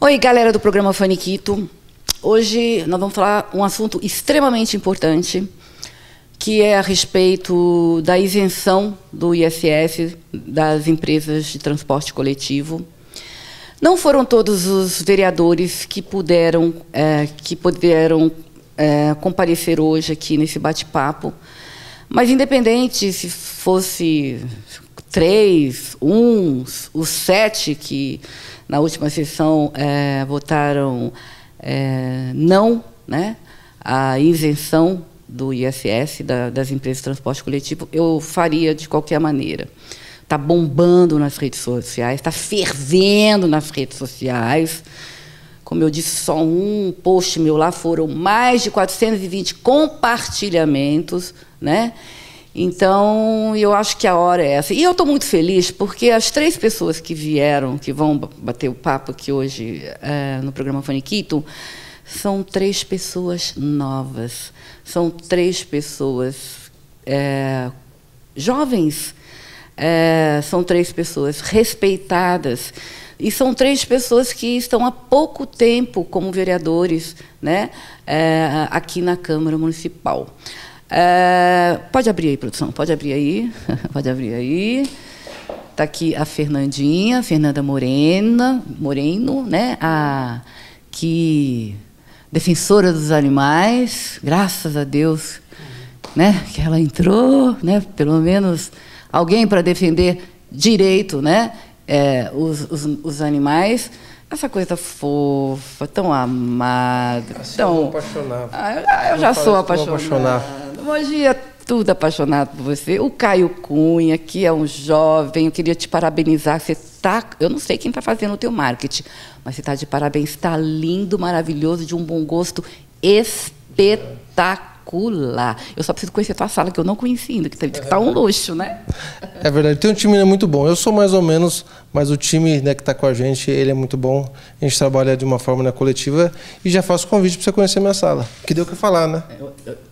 Oi, galera do programa Faniquito. Hoje nós vamos falar um assunto extremamente importante, que é a respeito da isenção do ISS das empresas de transporte coletivo. Não foram todos os vereadores que puderam comparecer hoje aqui nesse bate-papo, mas independente se fosse 3, os 7 que na última sessão votaram não, né, a isenção do ISS das empresas de transporte coletivo, eu faria de qualquer maneira. Está bombando nas redes sociais, está fervendo nas redes sociais. Como eu disse, só um post meu lá foram mais de 420 compartilhamentos, né? Então, eu acho que a hora é essa. E eu estou muito feliz, porque as 3 pessoas que vieram, que vão bater o papo aqui hoje no programa Faniquito, são 3 pessoas novas, são 3 pessoas jovens, são 3 pessoas respeitadas, e são 3 pessoas que estão há pouco tempo como vereadores, né, aqui na Câmara Municipal. Pode abrir aí, produção, pode abrir aí, pode abrir aí. Está aqui a Fernanda Moreno, né, que defensora dos animais, graças a Deus, né, que ela entrou, né, pelo menos alguém para defender direito, né, os animais. Essa coisa fofa, tão amada, tão apaixonado. Eu já sou apaixonada. Hoje é tudo apaixonado por você. O Caio Cunha, que é um jovem, eu queria te parabenizar. Eu não sei quem está fazendo o teu marketing, mas você está de parabéns. Está lindo, maravilhoso, de um bom gosto espetacular. Eu só preciso conhecer a tua sala, que eu não conheci ainda, que está um luxo, né? É verdade, tem um time muito bom. Eu sou mais ou menos, mas o time, né, que está com a gente, ele é muito bom. A gente trabalha de uma forma, né, coletiva, e já faço convite para você conhecer minha sala. Que deu o que falar, né?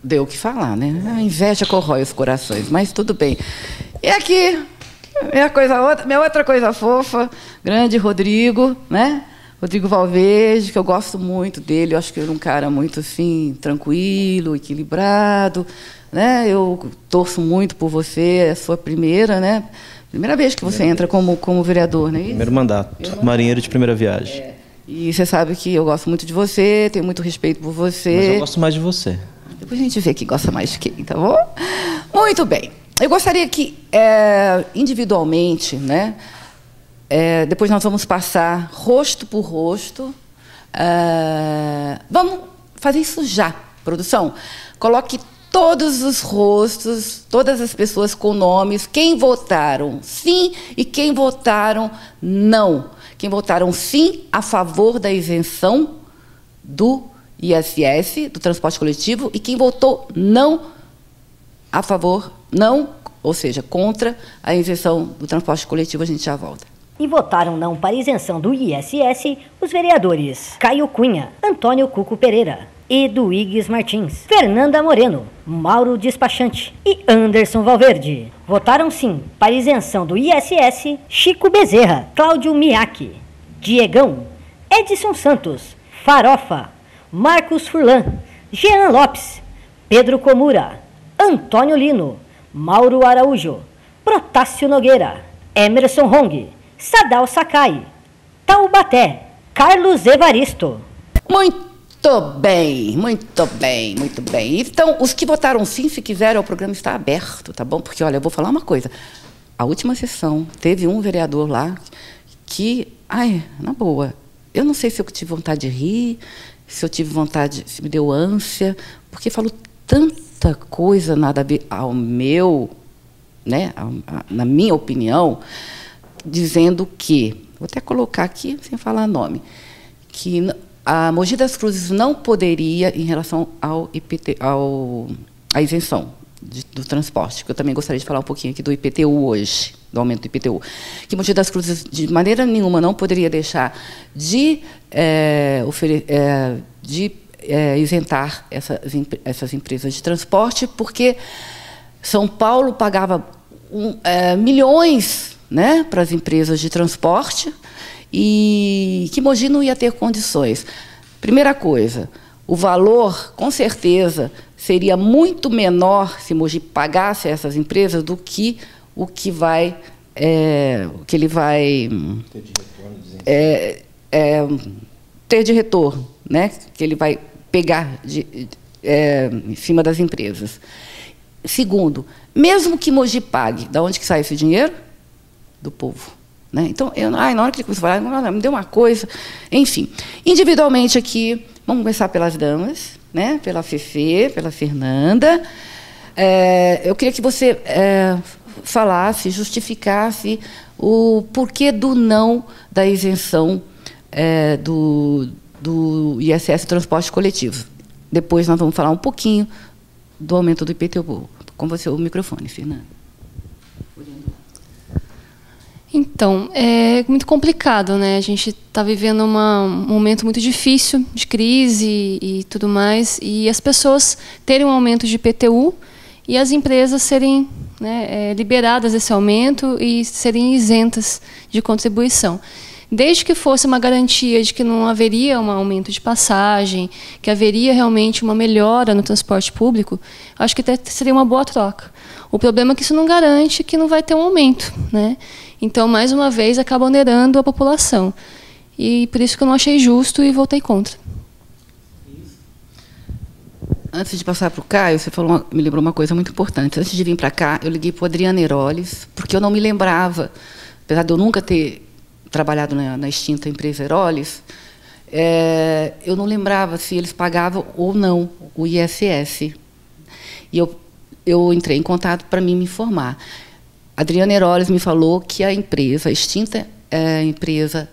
Deu o que falar, né? A inveja corrói os corações, mas tudo bem. E aqui, minha outra coisa fofa, grande Rodrigo, né? Rodrigo Valverde, que eu gosto muito dele, eu acho que ele é um cara muito assim, tranquilo, equilibrado, né? Eu torço muito por você, é a sua primeira, né? Primeira vez que você entra como vereador, não é isso? Primeiro mandato, marinheiro de primeira viagem. E você sabe que eu gosto muito de você, tenho muito respeito por você. Mas eu gosto mais de você. Depois a gente vê quem gosta mais de quem, tá bom? Muito bem. Eu gostaria que, individualmente, né? Depois nós vamos passar rosto por rosto. Vamos fazer isso já, produção. Coloque todos os rostos, todas as pessoas com nomes, quem votaram sim e quem votaram não. Quem votaram sim a favor da isenção do ISS, do transporte coletivo, e quem votou não a favor, não, ou seja, contra a isenção do transporte coletivo. A gente já volta. E votaram não para isenção do ISS os vereadores Caio Cunha, Antônio Cuco Pereira, Eduígues Martins, Fernanda Moreno, Mauro Despachante e Anderson Valverde. Votaram sim para isenção do ISS Chico Bezerra, Cláudio Miaki, Diegão, Edson Santos, Farofa, Marcos Furlan, Jean Lopes, Pedro Comura, Antônio Lino, Mauro Araújo, Protássio Nogueira, Emerson Hong, Sadal Sakai, Taubaté, Carlos Evaristo. Muito bem, muito bem, muito bem. Então, os que votaram sim, se quiserem, o programa está aberto, tá bom? Porque, olha, eu vou falar uma coisa. A última sessão, teve um vereador lá que, na boa, eu não sei se eu tive vontade de rir, se eu tive vontade, se me deu ânsia, porque falou tanta coisa nada a ver ao meu, né, na minha opinião, dizendo que, vou até colocar aqui, sem falar nome, que a Mogi das Cruzes não poderia, em relação à isenção do transporte, que eu também gostaria de falar um pouquinho aqui do IPTU hoje, do aumento do IPTU, que Mogi das Cruzes, de maneira nenhuma, não poderia deixar de isentar essas empresas de transporte, porque São Paulo pagava milhões, né, para as empresas de transporte, e que Mogi não ia ter condições. Primeira coisa, o valor, com certeza, seria muito menor se Mogi pagasse a essas empresas do que o que ele vai ter de retorno, né? Que ele vai pegar em cima das empresas. Segundo, mesmo que Mogi pague, de onde que sai esse dinheiro? Do povo. Né? Então, na hora que ele começou a falar, me deu uma coisa. Enfim, individualmente aqui, vamos começar pelas damas, né? Pela Fefe, pela Fernanda. Eu queria que você falasse, justificasse o porquê do não da isenção do ISS transporte coletivo. Depois nós vamos falar um pouquinho do aumento do IPTU. Com você o microfone, Fernanda. Então, é muito complicado, né? A gente está vivendo um momento muito difícil de crise e tudo mais, e as pessoas terem um aumento de IPTU e as empresas serem, né, liberadas desse aumento e serem isentas de contribuição. Desde que fosse uma garantia de que não haveria um aumento de passagem, que haveria realmente uma melhora no transporte público, acho que até seria uma boa troca. O problema é que isso não garante que não vai ter um aumento, né? Então, mais uma vez, acaba onerando a população. E por isso que eu não achei justo e votei contra. Antes de passar para o Caio, você me lembrou uma coisa muito importante. Antes de vir para cá, eu liguei para o Adriano Heroles, porque eu não me lembrava, apesar de eu nunca ter trabalhado na extinta empresa Heroles, eu não lembrava se eles pagavam ou não o ISS. E eu entrei em contato para me informar. Adriano Heroles me falou que a empresa, a extinta empresa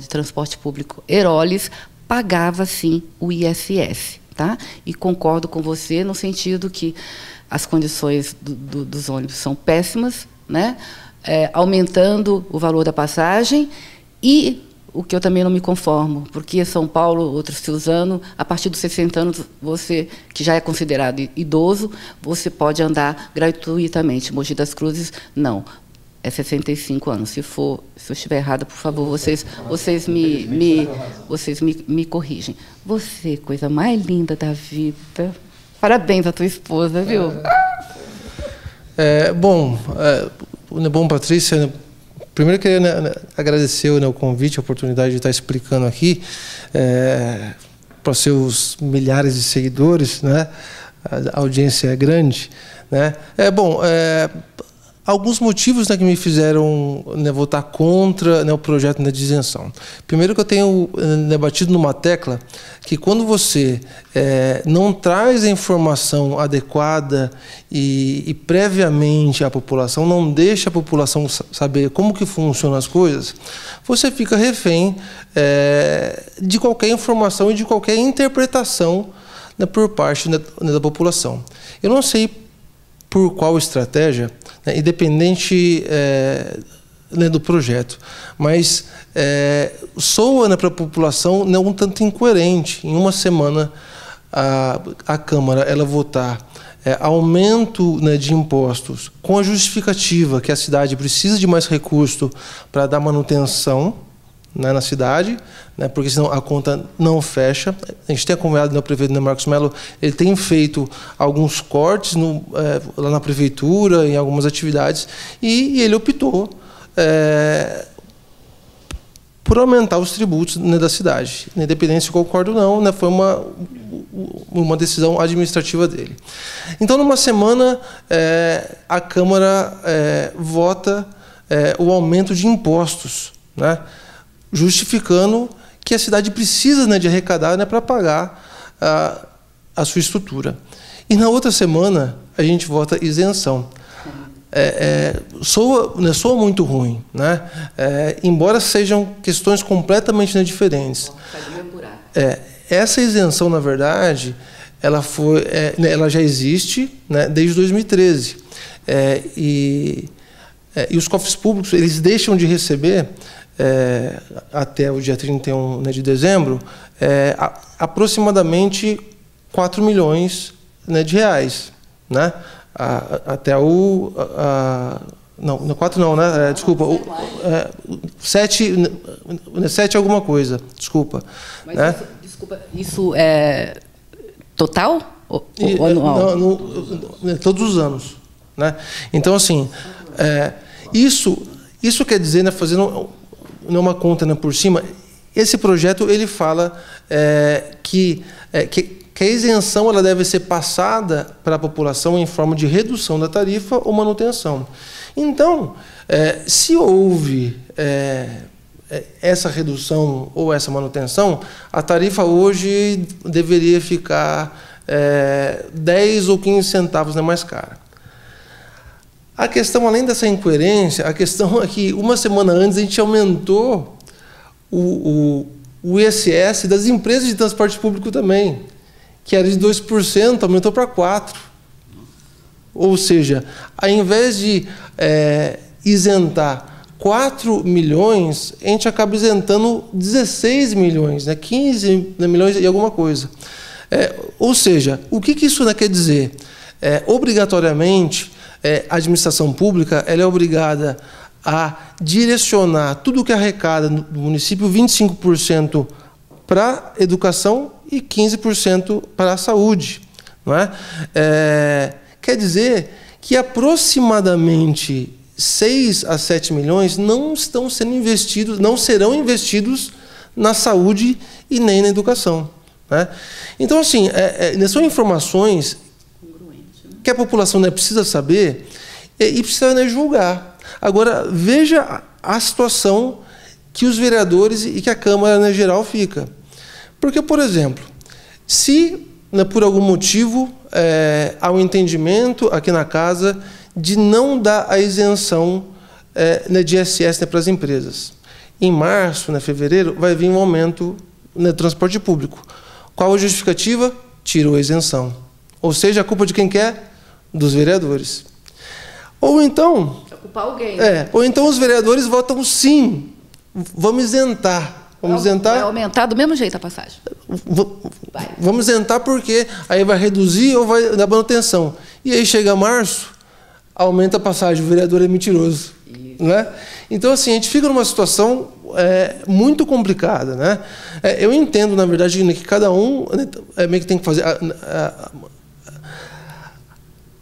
de transporte público Heroles, pagava, sim, o ISS. Tá? E concordo com você no sentido que as condições dos ônibus são péssimas, né? Aumentando o valor da passagem, e o que eu também não me conformo, porque São Paulo, outro Suzano, a partir dos 60 anos, você, que já é considerado idoso, você pode andar gratuitamente. Mogi das Cruzes, não. É 65 anos. Se eu estiver errada, por favor, vocês me corrigem. Você, coisa mais linda da vida. Parabéns à tua esposa, viu? Bom, Patrícia, primeiro eu queria agradecer o convite, a oportunidade de estar explicando aqui para os seus milhares de seguidores, né? A audiência é grande, né? Alguns motivos, né, que me fizeram, né, votar contra, né, o projeto, né, de isenção. Primeiro que eu tenho, né, batido numa tecla que quando você não traz a informação adequada e previamente à população, não deixa a população saber como que funcionam as coisas, você fica refém de qualquer informação e de qualquer interpretação, né, por parte, né, da população. Eu não sei por qual estratégia, né, independente né, do projeto, mas soa, né, para a população, né, um tanto incoerente. Em uma semana, a Câmara ela votar aumento, né, de impostos com a justificativa que a cidade precisa de mais recurso para dar manutenção, né, na cidade, né, porque senão a conta não fecha. A gente tem acompanhado, né, o prefeito, né, Marcos Mello, ele tem feito alguns cortes lá na prefeitura, em algumas atividades, e ele optou por aumentar os tributos, né, da cidade. Independente se eu concordo ou não, né, foi uma decisão administrativa dele. Então, numa semana, a Câmara vota o aumento de impostos, né, justificando que a cidade precisa, né, de arrecadar, né, para pagar a sua estrutura. E na outra semana a gente vota isenção. Soa muito ruim, né? Embora sejam questões completamente, né, diferentes. Essa isenção, na verdade, ela já existe, né, desde 2013. E os cofres públicos eles deixam de receber até o dia 31, né, de dezembro, aproximadamente 4 milhões, né, de reais, né, até Não, 4 não, né? Desculpa. 7 alguma coisa. Desculpa. Mas né? desculpa, isso é total ou anual? Todos os anos. Né? Então, assim, isso quer dizer, né, fazendo uma conta, né, por cima, esse projeto ele fala que a isenção ela deve ser passada para a população em forma de redução da tarifa ou manutenção. Então, se houve essa redução ou essa manutenção, a tarifa hoje deveria ficar 10 ou 15 centavos, né, mais cara. A questão, além dessa incoerência, a questão é que uma semana antes a gente aumentou o ISS das empresas de transporte público também, que era de 2%, aumentou para 4%. Ou seja, ao invés de isentar 4 milhões, a gente acaba isentando 16 milhões, né? 15 milhões e alguma coisa. Ou seja, o que isso, né, quer dizer? Obrigatoriamente, a administração pública ela é obrigada a direcionar tudo o que arrecada no município, 25% para a educação e 15% para a saúde. Não é? Quer dizer que aproximadamente 6 a 7 milhões não estão sendo investidos, não serão investidos na saúde e nem na educação. Né? Então, assim, são informações que a população, né, precisa saber e precisa, né, julgar. Agora, veja a situação que os vereadores e que a Câmara, né, geral fica. Porque, por exemplo, se, né, por algum motivo há um entendimento aqui na casa de não dar a isenção né, de ISS, né, para as empresas. Em março, né, fevereiro, vai vir um aumento no transporte público. Qual a justificativa? Tirou a isenção. Ou seja, a culpa de quem quer? Dos vereadores. Ou então... Ocupar alguém. Ou então os vereadores votam sim. Vamos isentar. Vamos isentar. Vai aumentar do mesmo jeito a passagem. Vamos isentar porque aí vai reduzir ou vai dar manutenção. E aí chega março, aumenta a passagem. O vereador é mentiroso. Né? Então, assim, a gente fica numa situação muito complicada. Né? Eu entendo, na verdade, que cada um meio que tem que fazer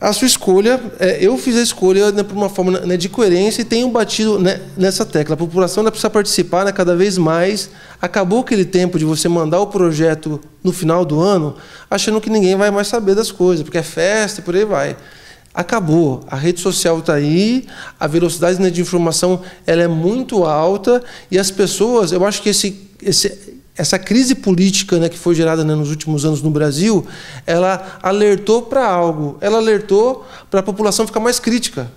a sua escolha. Eu fiz a escolha, né, por uma forma, né, de coerência e tenho batido, né, nessa tecla. A população precisa participar, né, cada vez mais. Acabou aquele tempo de você mandar o projeto no final do ano achando que ninguém vai mais saber das coisas, porque é festa e por aí vai. Acabou. A rede social está aí, a velocidade, né, de informação ela é muito alta e as pessoas, eu acho que essa crise política, né, que foi gerada, né, nos últimos anos no Brasil, ela alertou para algo. Ela alertou para a população ficar mais crítica.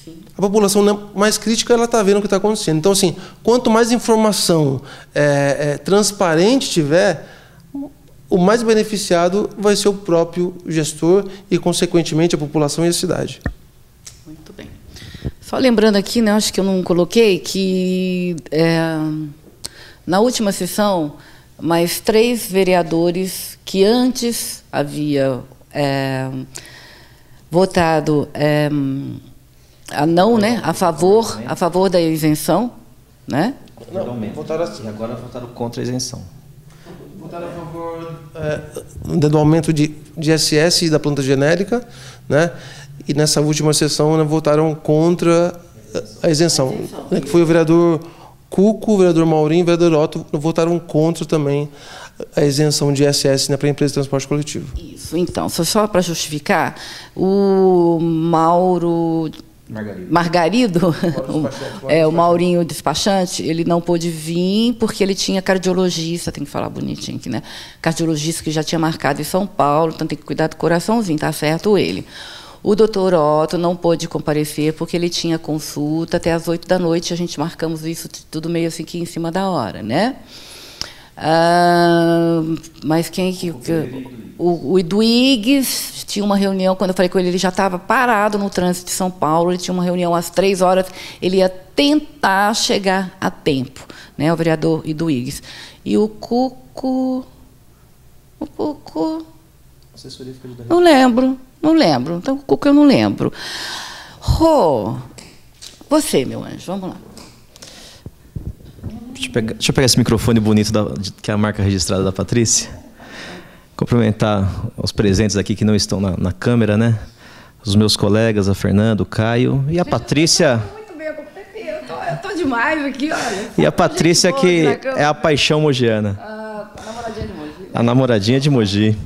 Sim. A população, né, mais crítica, ela está vendo o que está acontecendo. Então, assim, quanto mais informação transparente tiver, o mais beneficiado vai ser o próprio gestor e, consequentemente, a população e a cidade. Muito bem. Só lembrando aqui, né, acho que eu não coloquei, que na última sessão, mais 3 vereadores que antes havia votado a favor da isenção, né? Não, votaram assim. E agora votaram contra a isenção. Votaram a favor do aumento de ISS e da planta genérica, né? E nessa última sessão, né, votaram contra a isenção. Né, que foi o vereador Cuco, o vereador Maurinho e o vereador Otto votaram contra também a isenção de ISS, né, para a empresa de transporte coletivo. Isso, então, só para justificar, o Margarido, o Maurinho despachante, ele não pôde vir porque ele tinha cardiologista, tem que falar bonitinho aqui, né? Cardiologista que já tinha marcado em São Paulo, então tem que cuidar do coraçãozinho, tá certo ele. O doutor Otto não pôde comparecer porque ele tinha consulta até às 8 da noite, a gente marcamos isso tudo meio assim que em cima da hora, né? Mas quem que... O Eduígues tinha uma reunião, quando eu falei com ele, ele já estava parado no trânsito de São Paulo, ele tinha uma reunião às 3 horas, ele ia tentar chegar a tempo, né, o vereador Eduígues. E o Cuco... Não lembro. Então, o Cuco eu não lembro. Você, meu anjo, vamos lá. Deixa eu pegar esse microfone bonito que é a marca registrada da Patrícia. Cumprimentar os presentes aqui que não estão na câmera, né? Os meus colegas, a Fernanda, o Caio e a Patrícia. Muito bem, eu tô demais aqui, olha. E a Patrícia, que é a paixão mogiana. A namoradinha de Mogi. A namoradinha de Mogi.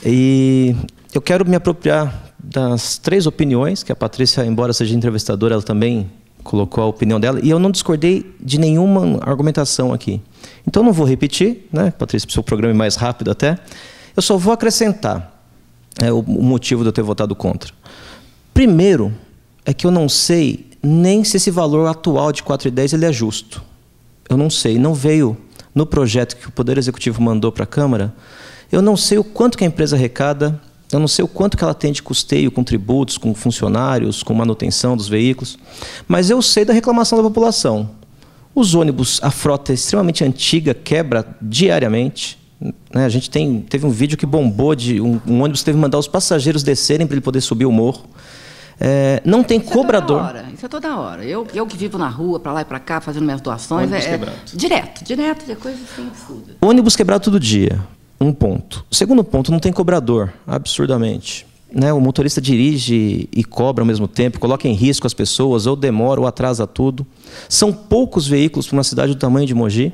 E eu quero me apropriar das 3 opiniões que a Patrícia, embora seja entrevistadora, ela também colocou a opinião dela, e eu não discordei de nenhuma argumentação aqui. Então, não vou repetir, né, Patrícia, para o seu programa mais rápido até. Eu só vou acrescentar o motivo de eu ter votado contra. Primeiro, é que eu não sei nem se esse valor atual de 4,10 ele é justo. Eu não sei, não veio no projeto que o Poder Executivo mandou para a Câmara, eu não sei o quanto que a empresa arrecada, eu não sei o quanto que ela tem de custeio com tributos, com funcionários, com manutenção dos veículos, mas eu sei da reclamação da população. Os ônibus, a frota é extremamente antiga, quebra diariamente. Né? A gente teve um vídeo que bombou de um ônibus teve que mandar os passageiros descerem para ele poder subir o morro. Não tem cobrador. Isso é toda hora. Eu que vivo na rua, para lá e para cá, fazendo minhas doações. Ônibus quebrado. Direto, é coisa assim absurda. Ônibus quebrado todo dia. Um ponto. Segundo ponto, não tem cobrador, absurdamente. Né? O motorista dirige e cobra ao mesmo tempo, coloca em risco as pessoas, ou demora, ou atrasa tudo. São poucos veículos para uma cidade do tamanho de Mogi.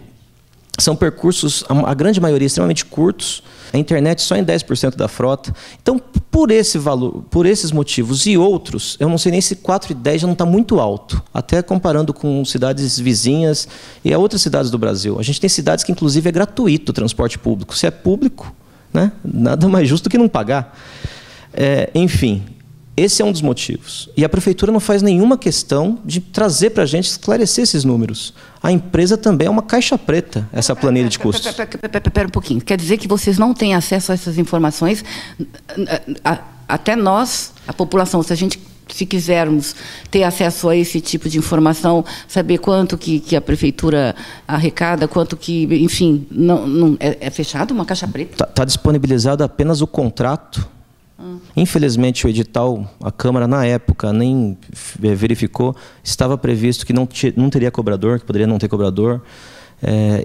São percursos, a grande maioria, extremamente curtos. A internet só em 10% da frota. Então, por esse valor, por esses motivos e outros, eu não sei nem se 4,10 já não está muito alto, até comparando com cidades vizinhas e a outras cidades do Brasil. A gente tem cidades que, inclusive, é gratuito o transporte público. Se é público, né, nada mais justo que não pagar. Enfim, esse é um dos motivos. E a Prefeitura não faz nenhuma questão de trazer para a gente, esclarecer esses números. A empresa também é uma caixa preta, essa planilha de custos. Espera um pouquinho. Quer dizer que vocês não têm acesso a essas informações? Até nós, a população, se quisermos ter acesso a esse tipo de informação, saber quanto que a Prefeitura arrecada, quanto que, enfim, não é fechado uma caixa preta? Está disponibilizado apenas o contrato. Infelizmente, o edital, a Câmara, na época, nem verificou. Estava previsto que não teria cobrador, que poderia não ter cobrador.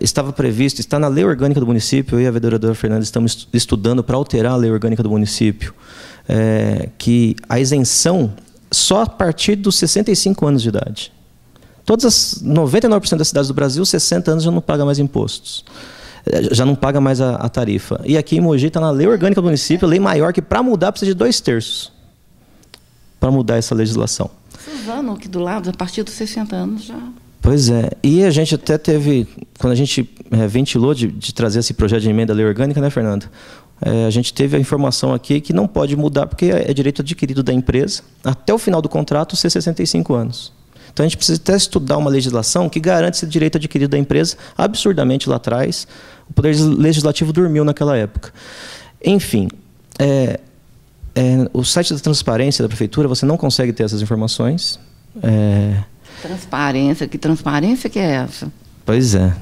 Estava previsto, está na lei orgânica do município, eu e a vereadora Fernanda estamos estudando para alterar a lei orgânica do município, que a isenção só a partir dos 65 anos de idade. Todas as 99% das cidades do Brasil, 60 anos já não paga mais impostos. Já não paga mais a tarifa. E aqui em Mogi está na lei orgânica do município, a lei maior, que para mudar precisa de 2/3 para mudar essa legislação. Suzano, aqui do lado, a partir dos 60 anos já... Pois é. E a gente até teve, quando a gente ventilou de trazer esse projeto de emenda à lei orgânica, né, Fernanda? A gente teve a informação aqui que não pode mudar, porque é direito adquirido da empresa, até o final do contrato, ser 65 anos. Então, a gente precisa até estudar uma legislação que garante esse direito adquirido da empresa, absurdamente lá atrás. O Poder Legislativo dormiu naquela época. Enfim, o site da transparência da Prefeitura, você não consegue ter essas informações. Transparência? Que transparência que é essa? Pois é.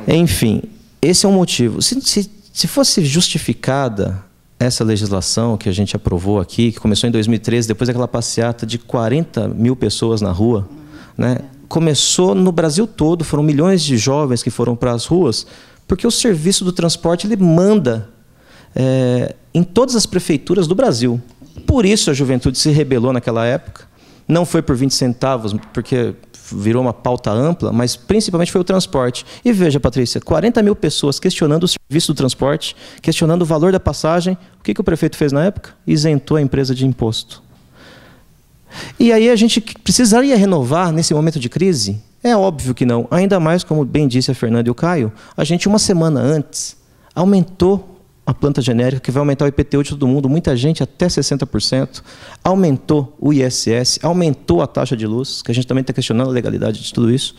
Enfim, esse é um motivo. Se fosse justificada essa legislação que a gente aprovou aqui, que começou em 2013, depois daquela passeata de 40 mil pessoas na rua, né? Começou no Brasil todo, foram milhões de jovens que foram para as ruas, porque o serviço do transporte ele manda em todas as prefeituras do Brasil. Por isso a juventude se rebelou naquela época. Não foi por 20 centavos, porque virou uma pauta ampla, mas principalmente foi o transporte. E veja, Patrícia, 40 mil pessoas questionando o serviço do transporte, questionando o valor da passagem. O que o prefeito fez na época? Isentou a empresa de imposto. E aí a gente precisaria renovar nesse momento de crise? É óbvio que não. Ainda mais, como bem disse a Fernanda e o Caio, a gente uma semana antes aumentou a planta genérica, que vai aumentar o IPTU de todo mundo, muita gente até 60%, aumentou o ISS, aumentou a taxa de luz, que a gente também está questionando a legalidade de tudo isso.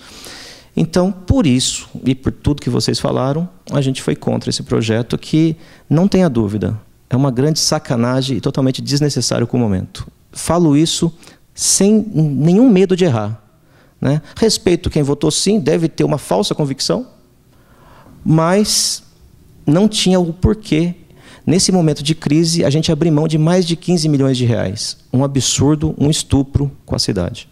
Então, por isso, e por tudo que vocês falaram, a gente foi contra esse projeto que, não tenha dúvida, é uma grande sacanagem e totalmente desnecessário com o momento. Falo isso sem nenhum medo de errar, né? Respeito quem votou sim, deve ter uma falsa convicção, mas não tinha o porquê, nesse momento de crise, a gente abrir mão de mais de 15 milhões de reais. Um absurdo, um estupro com a cidade.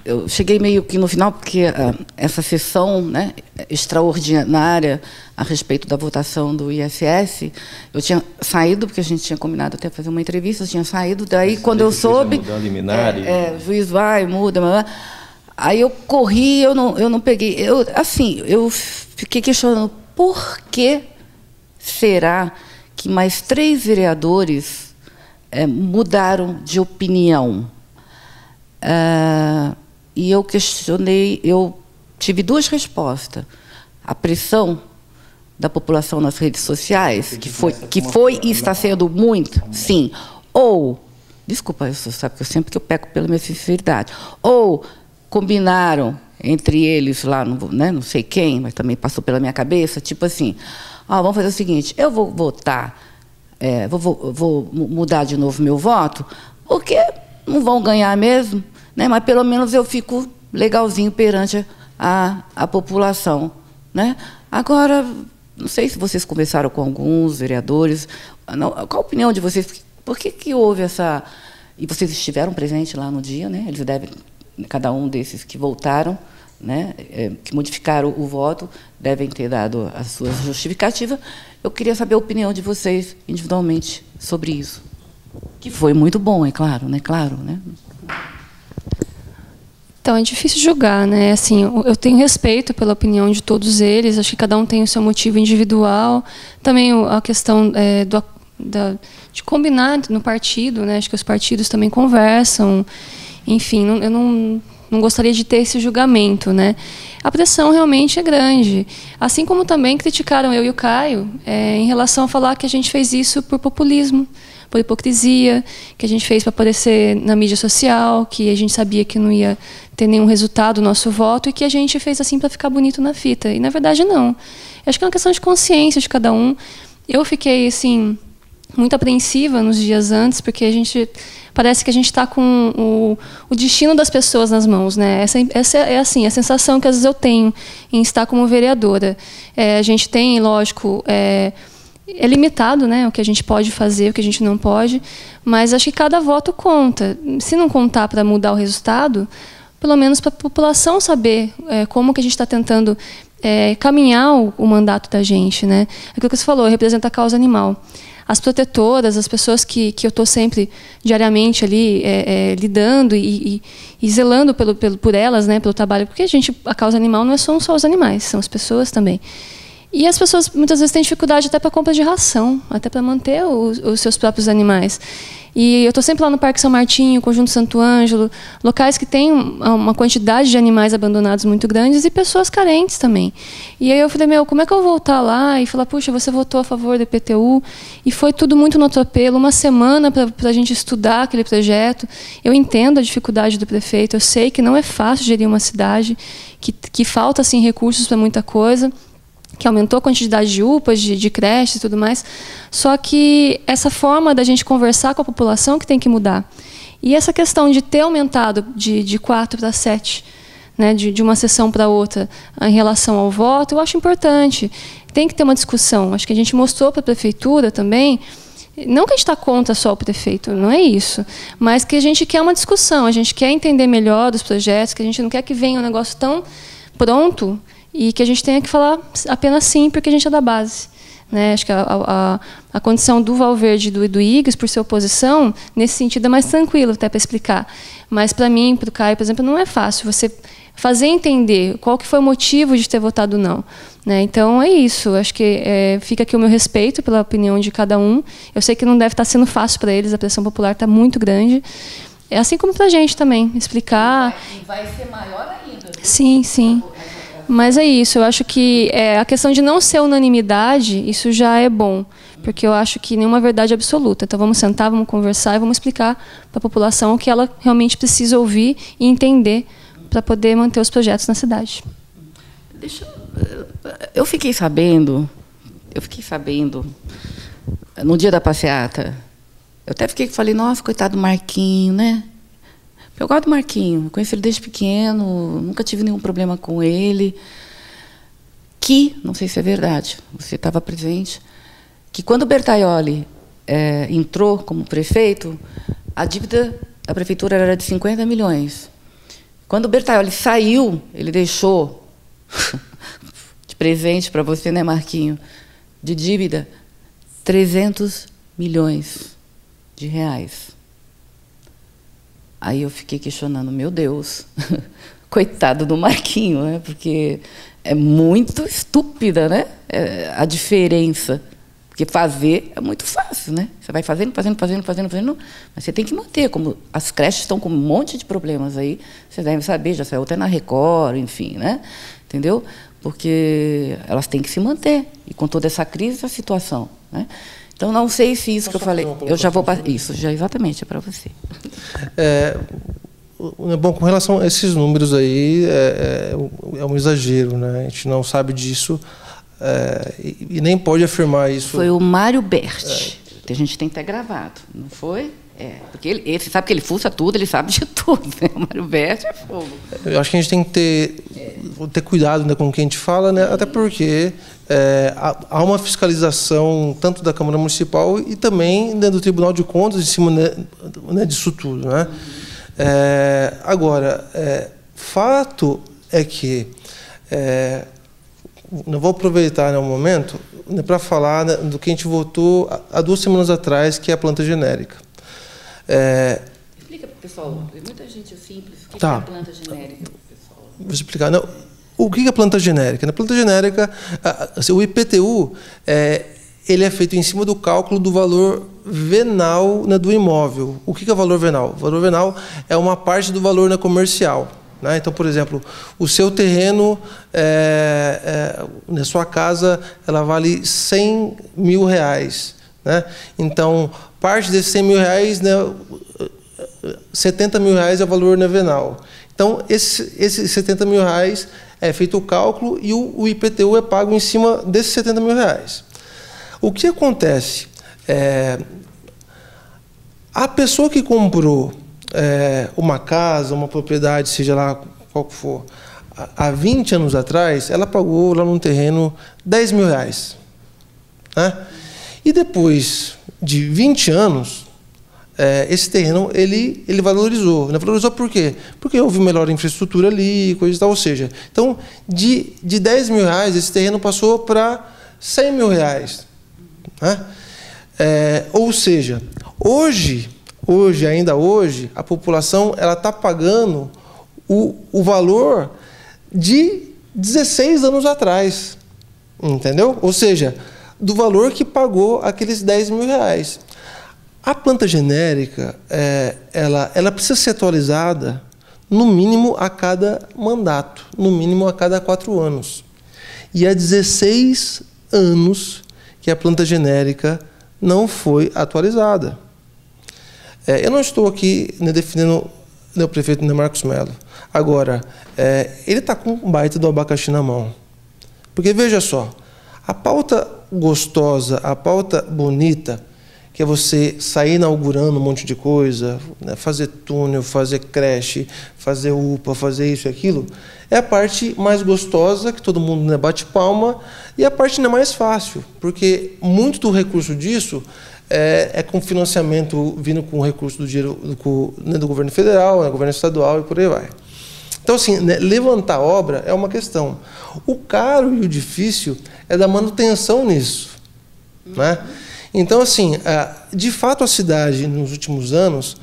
Eu cheguei meio que no final, porque essa sessão, né, extraordinária a respeito da votação do ISS, eu tinha saído, porque a gente tinha combinado até fazer uma entrevista, eu tinha saído, daí quando eu soube, o juiz vai, muda, aí eu corri, eu não peguei, eu fiquei questionando por que será que mais 3 vereadores mudaram de opinião. E eu questionei, eu tive 2 respostas. A pressão da população nas redes sociais, que foi e está sendo muito, sim. Ou, desculpa, você sabe que eu sempre peco pela minha sinceridade, ou combinaram entre eles lá, né, não sei quem, mas também passou pela minha cabeça, tipo assim, vamos fazer o seguinte, eu vou votar, vou mudar de novo meu voto, porque não vão ganhar mesmo, né? Mas pelo menos eu fico legalzinho perante a população, né? Agora, não sei se vocês conversaram com alguns vereadores, qual a opinião de vocês? Por que houve essa... E vocês estiveram presentes lá no dia, né? Eles devem, cada um desses que voltaram, né, que modificaram o voto, devem ter dado as suas justificativas. Eu queria saber a opinião de vocês, individualmente, sobre isso. Que foi muito bom, é claro, né? Claro, né? Então, é difícil julgar, né? Assim, eu tenho respeito pela opinião de todos eles, acho que cada um tem o seu motivo individual. Também a questão de combinar no partido, né? Acho que os partidos também conversam. Enfim, eu não gostaria de ter esse julgamento, né? A pressão realmente é grande. Assim como também criticaram eu e o Caio em relação a falar que a gente fez isso por populismo, por hipocrisia, que a gente fez para aparecer na mídia social, que a gente sabia que não ia ter nenhum resultado o nosso voto e que a gente fez assim para ficar bonito na fita. E, na verdade, não. Eu acho que é uma questão de consciência de cada um. Eu fiquei, assim, muito apreensiva nos dias antes, porque parece que a gente está com o destino das pessoas nas mãos, né? Essa é assim, a sensação que às vezes eu tenho em estar como vereadora. A gente tem, lógico, é limitado, né, o que a gente pode fazer, o que a gente não pode, mas acho que cada voto conta. Se não contar para mudar o resultado, pelo menos para a população saber como que a gente está tentando caminhar o mandato da gente, né? Aquilo que você falou, representa a causa animal. As protetoras, as pessoas que eu estou sempre diariamente ali lidando e zelando por elas, né, pelo trabalho, porque a causa animal não são só os animais, são as pessoas também. E as pessoas muitas vezes têm dificuldade até para compra de ração, até para manter os seus próprios animais. E eu estou sempre lá no Parque São Martinho, Conjunto Santo Ângelo, locais que têm uma quantidade de animais abandonados muito grandes e pessoas carentes também. E aí eu falei, como é que eu vou voltar lá e falar, puxa, você votou a favor do IPTU? E foi tudo muito no atropelo, uma semana para a gente estudar aquele projeto. Eu entendo a dificuldade do prefeito, eu sei que não é fácil gerir uma cidade, que falta assim, recursos para muita coisa, que aumentou a quantidade de UPAs, de creches e tudo mais. Só que essa forma da gente conversar com a população que tem que mudar. E essa questão de ter aumentado de 4 para 7, né, de uma sessão para outra, em relação ao voto, eu acho importante. Tem que ter uma discussão. Acho que a gente mostrou para a prefeitura também, não que a gente está contra só o prefeito, não é isso, mas que a gente quer uma discussão, a gente quer entender melhor dos projetos, que a gente não quer que venha um negócio tão pronto e que a gente tenha que falar apenas sim, porque a gente é da base. Né? Acho que a condição do Valverde e do Iggs, por ser oposição, nesse sentido é mais tranquilo até para explicar. Mas para mim, para o Caio, por exemplo, não é fácil você fazer entender qual que foi o motivo de ter votado não. Né? Então é isso. Acho que fica aqui o meu respeito pela opinião de cada um. Eu sei que não deve estar sendo fácil para eles, a pressão popular está muito grande. É assim como para a gente também, explicar. E vai ser maior ainda. Sim, sim. Mas é isso, eu acho que a questão de não ser unanimidade, isso já é bom, porque eu acho que nenhuma verdade absoluta. Então vamos sentar, vamos conversar e vamos explicar para a população o que ela realmente precisa ouvir e entender para poder manter os projetos na cidade. Eu fiquei sabendo, no dia da passeata, eu até falei, nossa, coitado do Marquinho, né? Eu gosto do Marquinho, eu conheci ele desde pequeno, nunca tive nenhum problema com ele. Não sei se é verdade, você estava presente, que quando o Bertaioli entrou como prefeito, a dívida da prefeitura era de 50 milhões. Quando o Bertaioli saiu, ele deixou de presente para você, né, Marquinho, de dívida, 300 milhões de reais. Aí eu fiquei questionando, meu Deus, coitado do Marquinho, né? Porque é muito estúpida, né? A diferença. Porque fazer é muito fácil, né? Você vai fazendo, mas você tem que manter. Como as creches estão com um monte de problemas aí, você deve saber, já saiu até na Record, enfim, né? Entendeu? Porque elas têm que se manter. E com toda essa crise, essa situação, né? Então, não sei se isso que eu falei... Eu já vou... Isso, já exatamente, é para você. Bom, com relação a esses números aí, é um exagero, né? A gente não sabe disso e nem pode afirmar isso. Foi o Mário Berti, que a gente tem até gravado, não foi? Porque ele sabe que ele fuça tudo, ele sabe de tudo, né? O Mário Berti é fogo. Eu acho que a gente tem que ter cuidado, né, com o que a gente fala, né? Até porque há uma fiscalização tanto da Câmara Municipal e também, né, do Tribunal de Contas em cima, né, disso tudo, né? Agora, fato é que eu vou aproveitar, né, um momento, né, para falar, né, do que a gente votou há 2 semanas atrás, que é a planta genérica. Explica para o pessoal, tem muita gente simples, o que tá. É a planta genérica, pessoal? Vou explicar. Não, o que é a planta genérica? Na planta genérica, o IPTU, ele é feito em cima do cálculo do valor venal, né, do imóvel. O que é o valor venal? O valor venal é uma parte do valor, né, comercial. Né? Então, por exemplo, o seu terreno, na sua casa, ela vale 100 mil reais. Né? Então, parte desses 100 mil reais, né, 70 mil reais é o valor, né, venal. Então, esses 70 mil reais é feito o cálculo e o IPTU é pago em cima desses 70 mil reais. O que acontece? A pessoa que comprou uma casa, uma propriedade, seja lá qual que for, há 20 anos atrás, ela pagou lá num terreno 10 mil reais. Né? E depois de 20 anos, esse terreno ele valorizou. Valorizou por quê? Porque houve melhor infraestrutura ali, coisa e tal. Ou seja, então, de 10 mil reais, esse terreno passou para 100 mil reais. Né? Ou seja, ainda hoje, a população está pagando o valor de 16 anos atrás. Entendeu? Ou seja, do valor que pagou aqueles 10 mil reais. A planta genérica, ela precisa ser atualizada no mínimo a cada mandato, no mínimo a cada 4 anos. E há 16 anos que a planta genérica não foi atualizada. Eu não estou aqui, né, defendendo, né, o prefeito, né, Marcos Mello. Agora, ele está com um baita do abacaxi na mão. Porque, veja só, a pauta gostosa, a pauta bonita, que é você sair inaugurando um monte de coisa, né, fazer túnel, fazer creche, fazer UPA, fazer isso e aquilo, é a parte mais gostosa, que todo mundo, né, bate palma, e a parte, né, mais fácil, porque muito do recurso disso é com financiamento vindo com o recurso do dinheiro do governo federal, né, governo estadual e por aí vai. Então, assim, né, levantar obra é uma questão. O caro e o difícil é da manutenção nisso. Né? Então, assim, de fato, a cidade, nos últimos anos,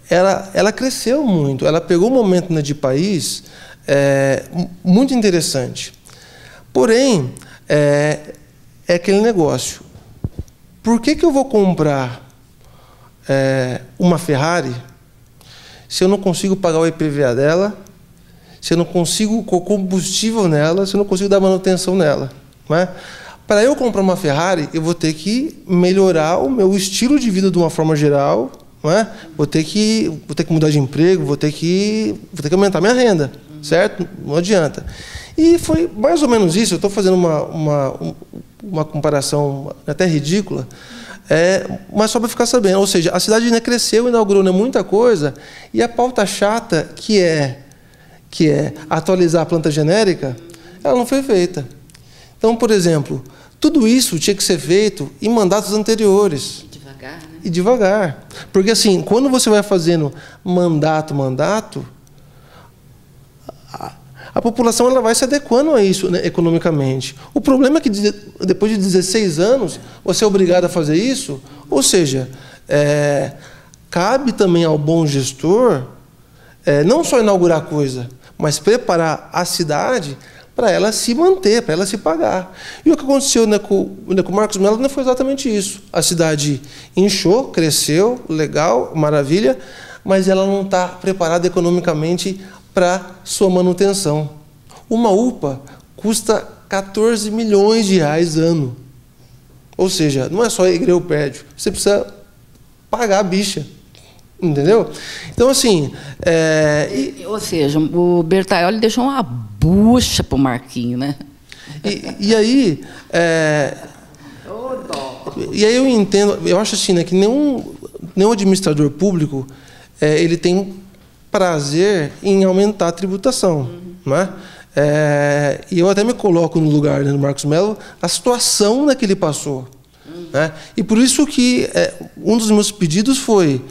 ela cresceu muito. Ela pegou um momento, né, de país muito interessante. Porém, é aquele negócio. Por que eu vou comprar uma Ferrari se eu não consigo pagar o IPVA dela, se eu não consigo pôr combustível nela, se eu não consigo dar manutenção nela? Né? Para eu comprar uma Ferrari, eu vou ter que melhorar o meu estilo de vida de uma forma geral, né? Vou ter que mudar de emprego, vou ter que aumentar minha renda, certo? Não adianta. E foi mais ou menos isso. Eu estou fazendo uma comparação até ridícula, mas só para ficar sabendo. Ou seja, a cidade, né, cresceu, inaugurou, né, muita coisa, e a pauta chata, que é atualizar a planta genérica, ela não foi feita. Então, por exemplo, tudo isso tinha que ser feito em mandatos anteriores. Devagar, né? e devagar. Porque assim, quando você vai fazendo mandato, a população ela vai se adequando a isso, né, economicamente. O problema é que depois de 16 anos, você é obrigado a fazer isso, ou seja, cabe também ao bom gestor não só inaugurar coisa, mas preparar a cidade para ela se manter, para ela se pagar. E o que aconteceu, né, com o Marcos Mello não foi exatamente isso. A cidade inchou, cresceu, legal, maravilha, mas ela não está preparada economicamente para sua manutenção. Uma UPA custa 14 milhões de reais ano. Ou seja, não é só erguer o prédio, você precisa pagar a bicha. Entendeu? Então, assim... Ou seja, o Bertaioli deixou uma bucha para o Marquinho, né? E aí... E aí eu entendo... Eu acho assim, né, que nenhum administrador público ele tem prazer em aumentar a tributação. Né? E eu até me coloco no lugar, né, do Marcos Mello, a situação que ele passou. Né? E por isso que um dos meus pedidos foi: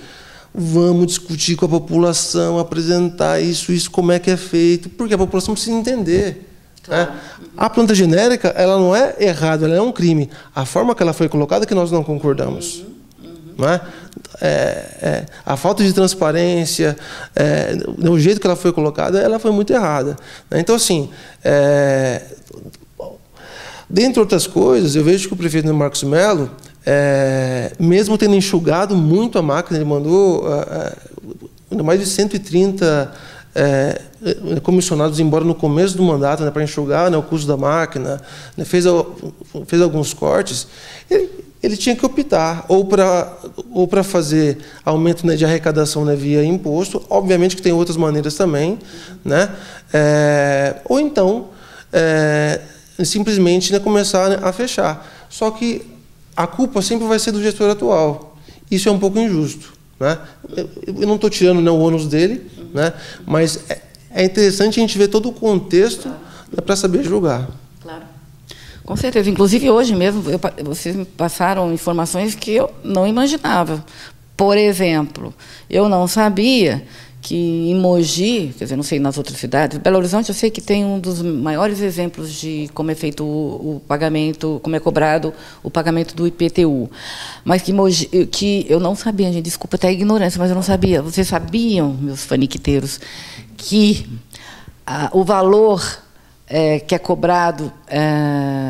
vamos discutir com a população, apresentar isso, como é que é feito, porque a população precisa entender. Claro. A planta genérica, ela não é errada, ela é um crime. A forma que ela foi colocada é que nós não concordamos. Não é? A falta de transparência, o jeito que ela foi colocada, ela foi muito errada. Então, assim, dentre outras coisas, eu vejo que o prefeito Marcos Mello, mesmo tendo enxugado muito a máquina, ele mandou mais de 130 comissionados embora no começo do mandato, né, para enxugar, né, o custo da máquina, né, fez alguns cortes. Ele tinha que optar ou para fazer aumento, né, de arrecadação, né, via imposto, obviamente que tem outras maneiras também, né, ou então simplesmente, né, começar, né, a fechar. Só que a culpa sempre vai ser do gestor atual. Isso é um pouco injusto. Né? Eu não estou tirando, né, o ônus dele, né, mas é interessante a gente ver todo o contexto, né, para saber julgar. Claro. Com certeza. Inclusive, hoje mesmo, vocês me passaram informações que eu não imaginava. Por exemplo, eu não sabia que em Mogi, quer dizer, não sei nas outras cidades, Belo Horizonte eu sei que tem um dos maiores exemplos de como é feito o pagamento, como é cobrado o pagamento do IPTU. Mas que Mogi, que eu não sabia, gente, desculpa até a ignorância, mas eu não sabia. Vocês sabiam, meus faniquiteiros, que o valor que é cobrado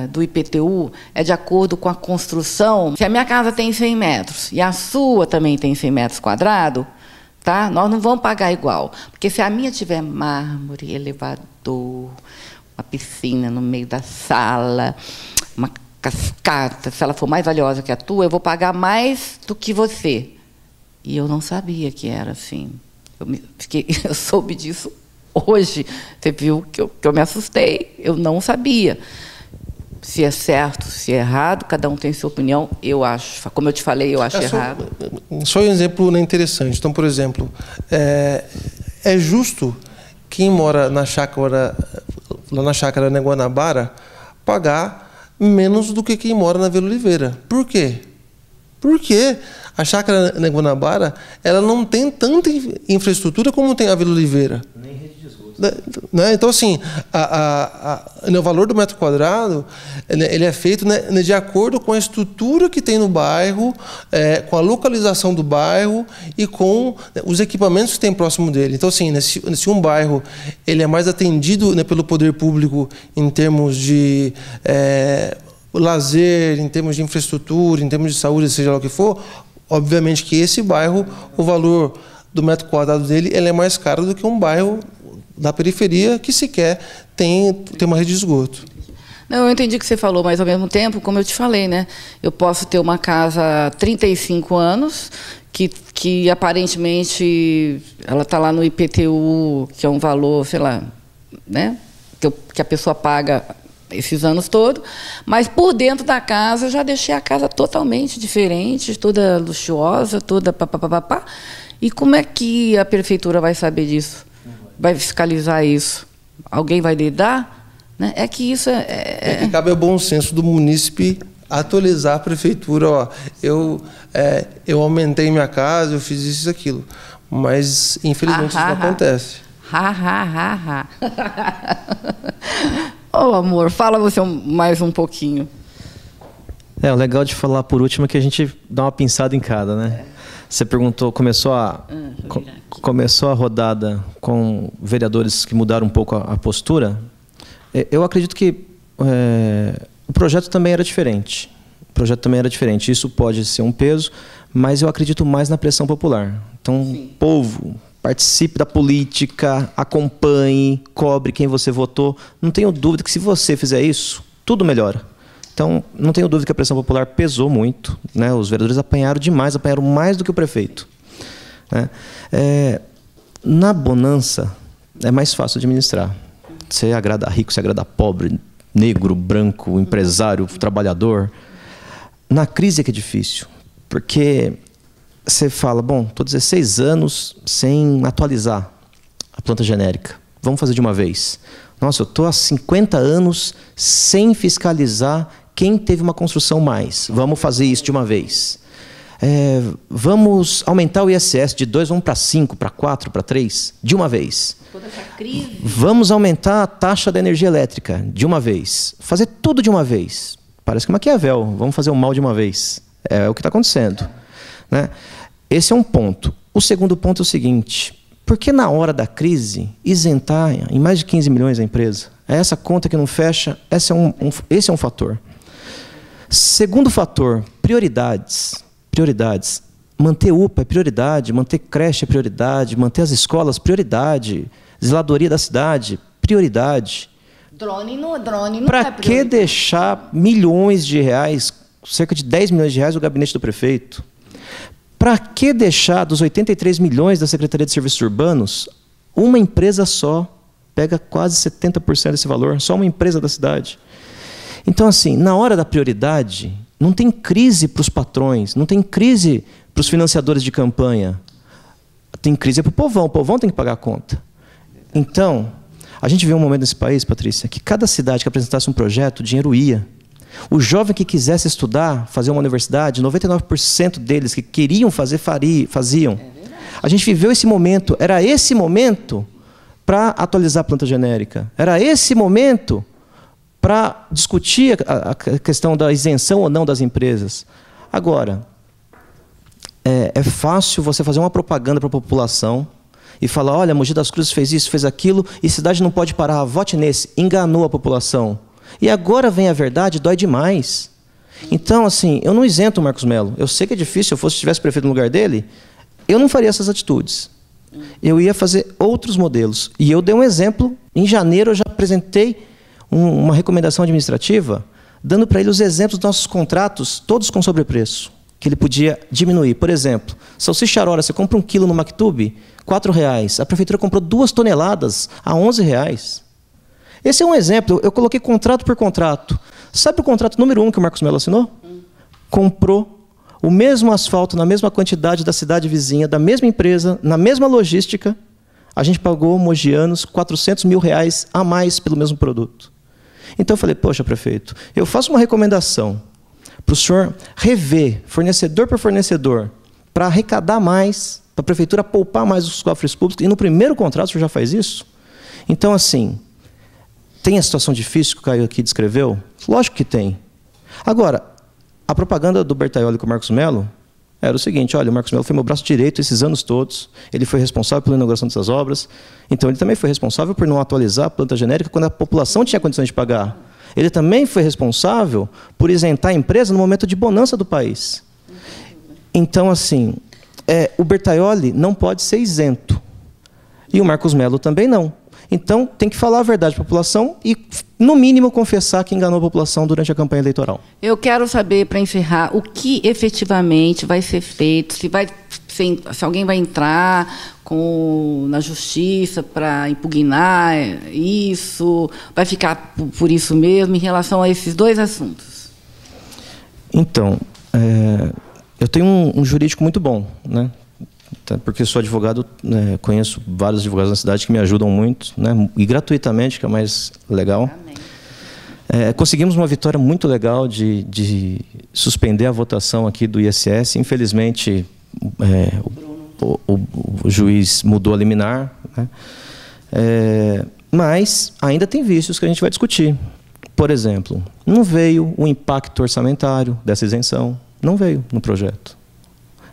do IPTU é de acordo com a construção? Se a minha casa tem 100 metros e a sua também tem 100 metros quadrados, tá? Nós não vamos pagar igual. Porque se a minha tiver mármore, elevador, uma piscina no meio da sala, uma cascata, se ela for mais valiosa que a tua, eu vou pagar mais do que você. E eu não sabia que era assim. Eu soube disso hoje. Você viu que eu me assustei. Eu não sabia. Se é certo, se é errado, cada um tem sua opinião. Eu acho, como eu te falei, eu acho errado. Só um exemplo, né, interessante. Então, por exemplo, é justo quem mora na chácara, lá na chácara, né, Guanabara, pagar menos do que quem mora na Vila Oliveira. Por quê? Porque a chácara, né, Guanabara, ela não tem tanta infraestrutura como tem a Vila Oliveira. Nem rede de esgoto. Né? Então, assim, o valor do metro quadrado, ele é feito, né, de acordo com a estrutura que tem no bairro, com a localização do bairro e com, né, os equipamentos que tem próximo dele. Então, assim, né, se um bairro ele é mais atendido, né, pelo poder público em termos de lazer, em termos de infraestrutura, em termos de saúde, seja lá o que for, obviamente que esse bairro, o valor do metro quadrado dele, ele é mais caro do que um bairro da periferia que sequer tem uma rede de esgoto. Não, eu entendi o que você falou, mas ao mesmo tempo, como eu te falei, né, eu posso ter uma casa há 35 anos, que aparentemente ela está lá no IPTU, que é um valor, sei lá, né, que a pessoa paga esses anos todos, mas por dentro da casa eu já deixei a casa totalmente diferente, toda luxuosa, toda papapá. E como é que a prefeitura vai saber disso? Vai fiscalizar isso? Alguém vai lidar? Né? É que isso é que cabe ao bom senso do munícipe atualizar a prefeitura, ó, eu aumentei minha casa, eu fiz isso e aquilo. Mas, infelizmente, isso não acontece. Ô, amor, fala você mais um pouquinho. O legal de falar por último é que a gente dá uma pinçada em cada, né? Você perguntou, começou a rodada com vereadores que mudaram um pouco a postura. Eu acredito que o projeto também era diferente. Isso pode ser um peso, mas eu acredito mais na pressão popular. Então, sim, povo, participe da política, acompanhe, cobre quem você votou. Não tenho dúvida que se você fizer isso, tudo melhora. Então, não tenho dúvida que a pressão popular pesou muito, né? Os vereadores apanharam demais, apanharam mais do que o prefeito, né? Na bonança, é mais fácil administrar. Você agrada rico, você agrada pobre, negro, branco, empresário, trabalhador. Na crise é que é difícil, porque você fala, bom, estou 16 anos sem atualizar a planta genérica, vamos fazer de uma vez. Nossa, eu estou há 50 anos sem fiscalizar quem teve uma construção mais. Vamos fazer isso de uma vez. Vamos aumentar o ISS de 2, vamos para 5, para 4, para 3, de uma vez. Toda essa crise. Vamos aumentar a taxa da energia elétrica de uma vez. Fazer tudo de uma vez. Parece que é Maquiavel, vamos fazer o mal de uma vez. É o que está acontecendo, né? Esse é um ponto. O segundo ponto é o seguinte: por que na hora da crise isentar em mais de 15 milhões a empresa? É essa conta que não fecha, esse é um fator. Segundo fator, prioridades. Prioridades. Manter UPA é prioridade, manter creche é prioridade, manter as escolas, prioridade. Zeladoria da cidade, prioridade. Drone não é Para que deixar milhões de reais, cerca de 10 milhões de reais, no gabinete do prefeito? Para que deixar dos 83 milhões da Secretaria de Serviços Urbanos, uma empresa só pega quase 70% desse valor, só uma empresa da cidade? Então, assim, na hora da prioridade, não tem crise para os patrões, não tem crise para os financiadores de campanha. Tem crise para o povão tem que pagar a conta. Então, a gente vê um momento nesse país, Patrícia, que cada cidade que apresentasse um projeto, o dinheiro ia. O jovem que quisesse estudar, fazer uma universidade, 99% deles que queriam fazer, faziam. A gente viveu esse momento, era esse momento para atualizar a planta genérica. Era esse momento para discutir a questão da isenção ou não das empresas. Agora, é fácil você fazer uma propaganda para a população e falar, olha, Mogi das Cruzes fez isso, fez aquilo, e cidade não pode parar, vote nesse. Enganou a população. E agora vem a verdade, dói demais. Então, assim, eu não isento o Marcos Mello. Eu sei que é difícil, se eu tivesse prefeito no lugar dele, eu não faria essas atitudes. Eu ia fazer outros modelos. E eu dei um exemplo, em janeiro eu já apresentei uma recomendação administrativa, dando para ele os exemplos dos nossos contratos, todos com sobrepreço, que ele podia diminuir. Por exemplo, salsicha Aurora, você compra 1 quilo no Mactub, R$ 4,00. A prefeitura comprou 2 toneladas a R$ 11,00. Esse é um exemplo. Eu coloquei contrato por contrato. Sabe o contrato número 1 que o Marcos Mello assinou? Comprou o mesmo asfalto na mesma quantidade da cidade vizinha, da mesma empresa, na mesma logística. A gente pagou, mogianos, R$ 400 mil a mais pelo mesmo produto. Então eu falei, poxa, prefeito, eu faço uma recomendação para o senhor rever, fornecedor por fornecedor, para arrecadar mais, para a prefeitura poupar mais os cofres públicos, e no primeiro contrato o senhor já faz isso? Então, assim, tem a situação difícil que o Caio aqui descreveu? Lógico que tem. Agora, a propaganda do Bertaioli com o Marcos Mello era o seguinte, olha, o Marcos Mello foi meu braço direito esses anos todos, ele foi responsável pela inauguração dessas obras, então ele também foi responsável por não atualizar a planta genérica quando a população tinha condições de pagar. Ele também foi responsável por isentar a empresa no momento de bonança do país. Então, assim, o Bertaioli não pode ser isento. E o Marcos Mello também não. Então, tem que falar a verdade para a população e, no mínimo, confessar que enganou a população durante a campanha eleitoral. Eu quero saber, para encerrar, o que efetivamente vai ser feito, se alguém vai entrar na justiça para impugnar isso, vai ficar por isso mesmo, em relação a esses dois assuntos. Então, eu tenho um jurídico muito bom, né? Porque sou advogado, conheço vários advogados na cidade que me ajudam muito, né? E gratuitamente, que é o mais legal. Conseguimos uma vitória muito legal de suspender a votação aqui do ISS. Infelizmente, o juiz mudou a liminar, né? Mas ainda tem vícios que a gente vai discutir. Por exemplo, não veio o impacto orçamentário dessa isenção. Não veio no projeto.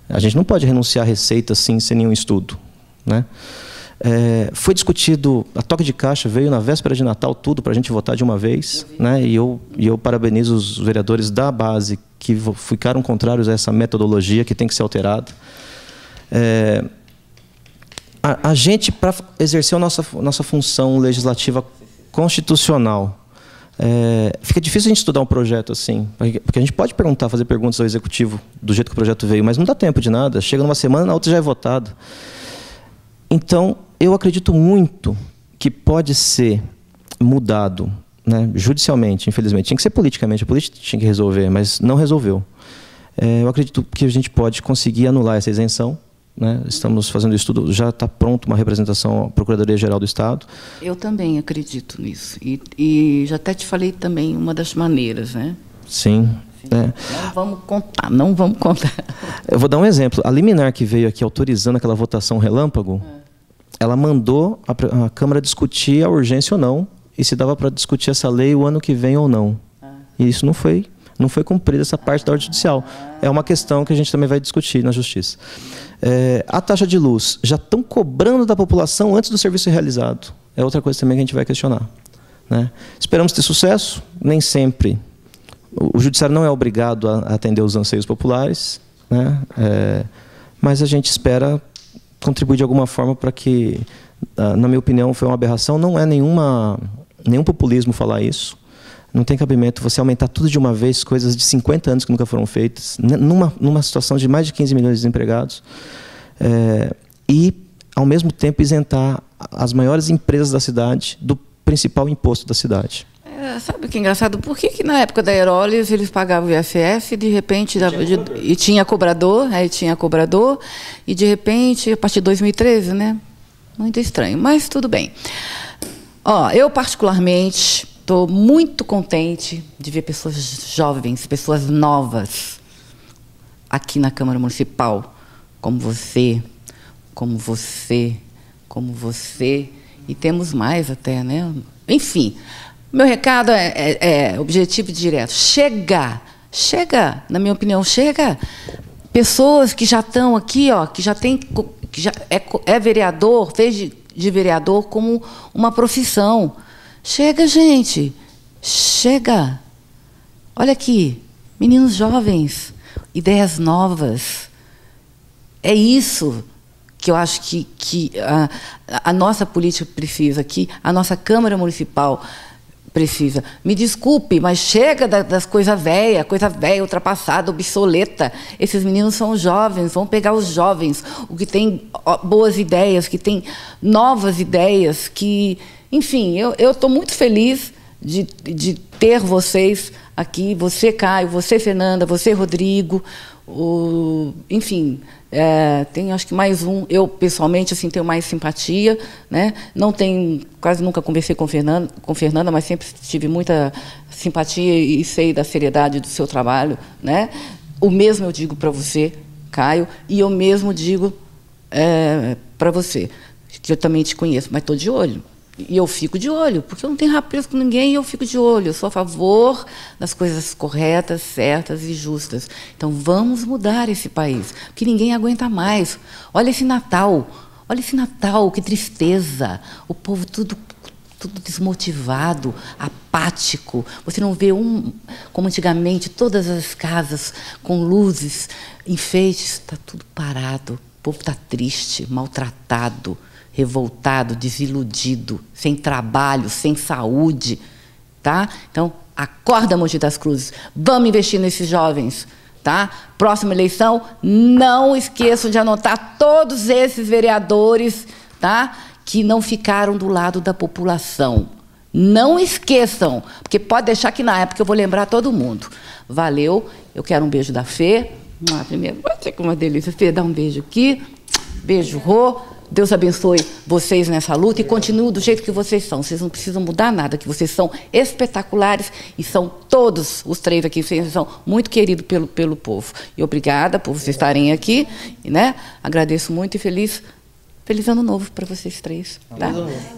A gente não pode renunciar à receita assim, sem nenhum estudo, né? Foi discutido, a toque de caixa veio na véspera de Natal, tudo para a gente votar de uma vez, né? E eu parabenizo os vereadores da base que ficaram contrários a essa metodologia que tem que ser alterada. A gente, para exercer a nossa função legislativa constitucional, fica difícil a gente estudar um projeto assim, porque a gente pode fazer perguntas ao executivo do jeito que o projeto veio, mas não dá tempo de nada. Chega numa semana, na outra já é votado. Então, eu acredito muito que pode ser mudado, né, judicialmente, infelizmente. Tinha que ser politicamente, a política tinha que resolver, mas não resolveu. Eu acredito que a gente pode conseguir anular essa isenção, né? Estamos fazendo estudo, já está pronto uma representação à Procuradoria-Geral do Estado. Eu também acredito nisso. E já até te falei também uma das maneiras, né? Sim. Não vamos contar. Eu vou dar um exemplo. A liminar que veio aqui autorizando aquela votação relâmpago, ela mandou a Câmara discutir a urgência ou não, e se dava para discutir essa lei o ano que vem ou não. E isso não foi cumprida essa parte da ordem judicial. É uma questão que a gente também vai discutir na Justiça. A taxa de luz, já estão cobrando da população antes do serviço realizado. É outra coisa também que a gente vai questionar, né? Esperamos ter sucesso, nem sempre. O Judiciário não é obrigado a atender os anseios populares, né? Mas a gente espera contribuir de alguma forma para que, na minha opinião, foi uma aberração. Não é nenhum populismo falar isso. Não tem cabimento você aumentar tudo de uma vez, coisas de 50 anos que nunca foram feitas, numa situação de mais de 15 milhões de desempregados, e, ao mesmo tempo, isentar as maiores empresas da cidade do principal imposto da cidade. Sabe o que é engraçado? Por que na época da Aerolis eles pagavam o ISS e, de repente, tinha cobrador, e, de repente, a partir de 2013, né? Muito estranho, mas tudo bem. Eu, particularmente, estou muito contente de ver pessoas jovens, pessoas novas aqui na Câmara Municipal, como você, e temos mais até, né? Enfim, meu recado é objetivo e direto. Chega, na minha opinião, chega. Pessoas que já estão aqui, que já é vereador, fez de vereador como uma profissão. Chega, gente. Chega. Olha aqui, meninos jovens, ideias novas. É isso que eu acho que a nossa política precisa aqui, a nossa Câmara Municipal precisa. Me desculpe, mas chega das coisas velhas, ultrapassada, obsoleta. Esses meninos são jovens, vão pegar os jovens, o que tem boas ideias, que tem novas ideias, que... Enfim, eu estou muito feliz de ter vocês aqui, você, Caio, você, Fernanda, você, Rodrigo, enfim, tem acho que mais um. Eu, pessoalmente, assim, tenho mais simpatia, né? Quase nunca conversei com Fernanda, mas sempre tive muita simpatia e sei da seriedade do seu trabalho, né? O mesmo eu digo para você, Caio, e eu mesmo digo para você, que eu também te conheço, mas estou de olho. E eu fico de olho, porque eu não tenho rapaz com ninguém e eu fico de olho. Eu sou a favor das coisas corretas, certas e justas. Então, vamos mudar esse país, porque ninguém aguenta mais. Olha esse Natal, que tristeza. O povo tudo desmotivado, apático. Você não vê como antigamente, todas as casas com luzes, enfeites, está tudo parado. O povo está triste, maltratado, revoltado, desiludido, sem trabalho, sem saúde, tá? Então, acorda, Mogi das Cruzes, vamos investir nesses jovens, tá? Próxima eleição, não esqueçam de anotar todos esses vereadores, tá? Que não ficaram do lado da população. Não esqueçam, porque pode deixar que na época eu vou lembrar todo mundo. Valeu, eu quero um beijo da Fê. Primeiro, vai ser uma delícia. Fê, dá um beijo aqui. Beijo, Rô. Deus abençoe vocês nessa luta e continuem do jeito que vocês são. Vocês não precisam mudar nada, que vocês são espetaculares e são todos os 3 aqui, vocês são muito queridos pelo povo. E obrigada por vocês estarem aqui, né? Agradeço muito e feliz Ano Novo para vocês 3, tá?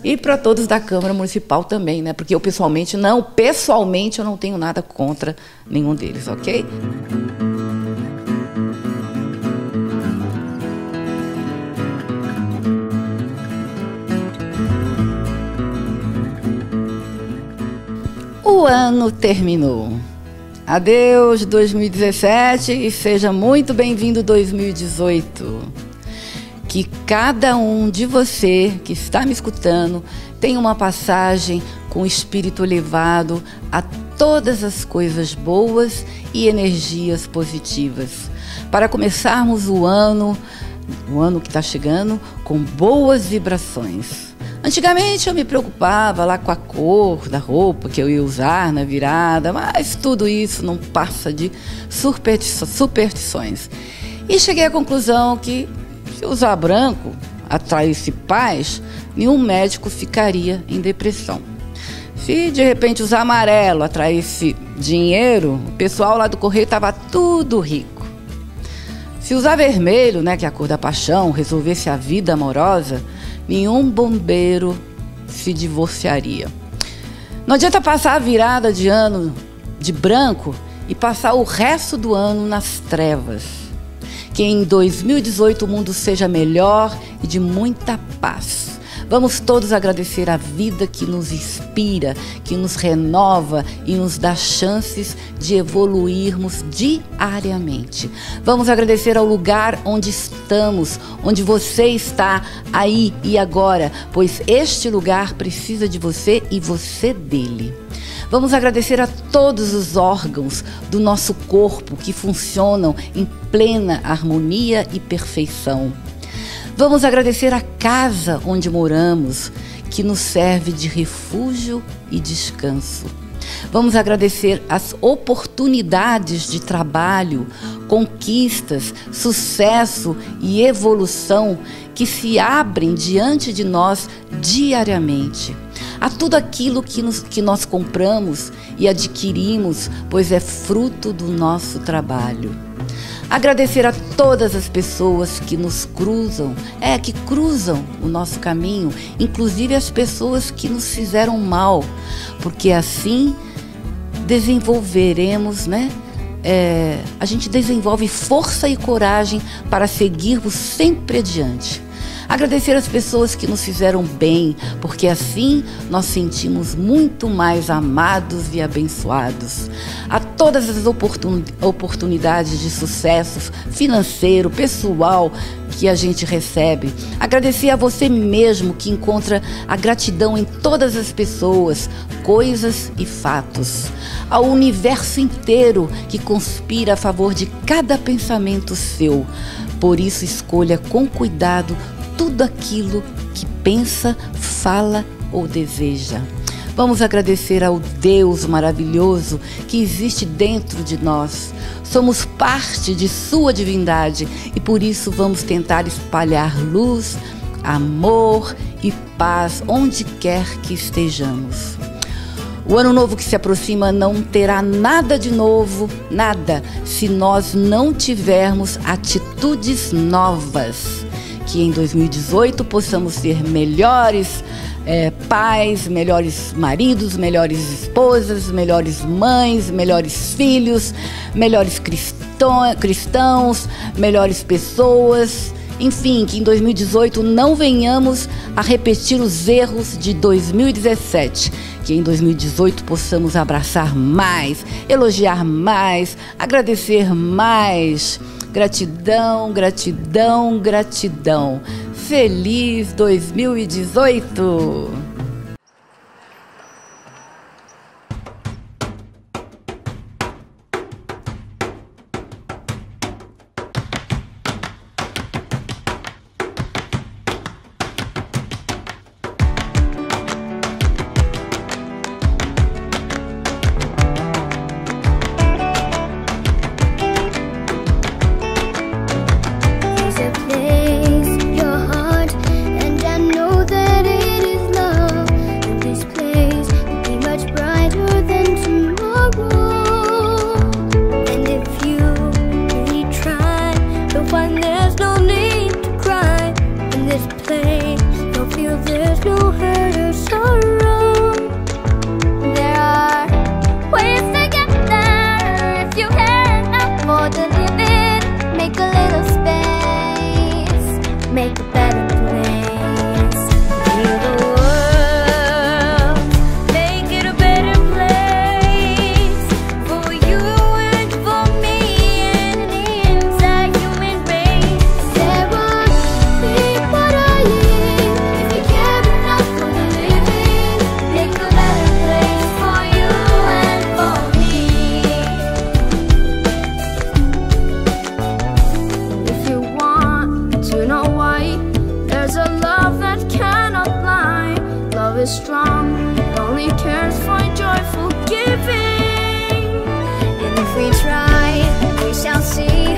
E para todos da Câmara Municipal também, né? Porque eu pessoalmente eu não tenho nada contra nenhum deles, ok? O ano terminou. Adeus 2017 e seja muito bem-vindo 2018. Que cada um de você que está me escutando tenha uma passagem com o espírito elevado a todas as coisas boas e energias positivas. Para começarmos o ano que está chegando, com boas vibrações. Antigamente eu me preocupava lá com a cor da roupa que eu ia usar na virada, mas tudo isso não passa de superstições. E cheguei à conclusão que se usar branco atraísse paz, nenhum médico ficaria em depressão. Se de repente usar amarelo atraísse dinheiro, o pessoal lá do correio estava tudo rico. Se usar vermelho, né, que é a cor da paixão, resolvesse a vida amorosa, nenhum bombeiro se divorciaria. Não adianta passar a virada de ano de branco e passar o resto do ano nas trevas. Que em 2018 o mundo seja melhor e de muita paz. Vamos todos agradecer a vida que nos inspira, que nos renova e nos dá chances de evoluirmos diariamente. Vamos agradecer ao lugar onde estamos, onde você está aí e agora, pois este lugar precisa de você e você dele. Vamos agradecer a todos os órgãos do nosso corpo que funcionam em plena harmonia e perfeição. Vamos agradecer a casa onde moramos, que nos serve de refúgio e descanso. Vamos agradecer as oportunidades de trabalho, conquistas, sucesso e evolução que se abrem diante de nós diariamente. A tudo aquilo que nós compramos e adquirimos, pois é fruto do nosso trabalho. Agradecer a todas as pessoas que nos cruzam, que cruzam o nosso caminho, inclusive as pessoas que nos fizeram mal, porque assim desenvolveremos, a gente desenvolve força e coragem para seguirmos sempre adiante. Agradecer as pessoas que nos fizeram bem, porque assim nós sentimos muito mais amados e abençoados. A todas as oportunidades de sucesso financeiro, pessoal que a gente recebe. Agradecer a você mesmo que encontra a gratidão em todas as pessoas, coisas e fatos. Ao universo inteiro que conspira a favor de cada pensamento seu. Por isso, escolha com cuidado tudo aquilo que pensa, fala ou deseja. Vamos agradecer ao Deus maravilhoso que existe dentro de nós. Somos parte de sua divindade e por isso vamos tentar espalhar luz, amor e paz onde quer que estejamos. O ano novo que se aproxima não terá nada de novo, nada, se nós não tivermos atitudes novas. Que em 2018 possamos ser melhores pais, melhores maridos, melhores esposas, melhores mães, melhores filhos, melhores cristãos, melhores pessoas. Enfim, que em 2018 não venhamos a repetir os erros de 2017. Que em 2018 possamos abraçar mais, elogiar mais, agradecer mais. Gratidão, gratidão, gratidão. Feliz 2018! There's a place your heart we try, we shall see.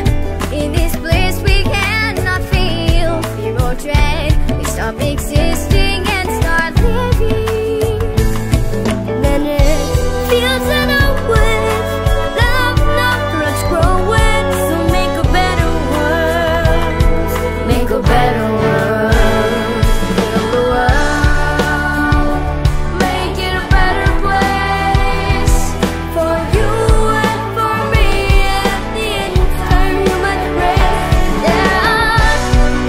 In this place we cannot feel fear or dread. We stop existing and start living. Then it feels in our woods, love not roots growing. So make a better world, make a better world. Heal the world, make it a better place for you and for me and the entire human race. There are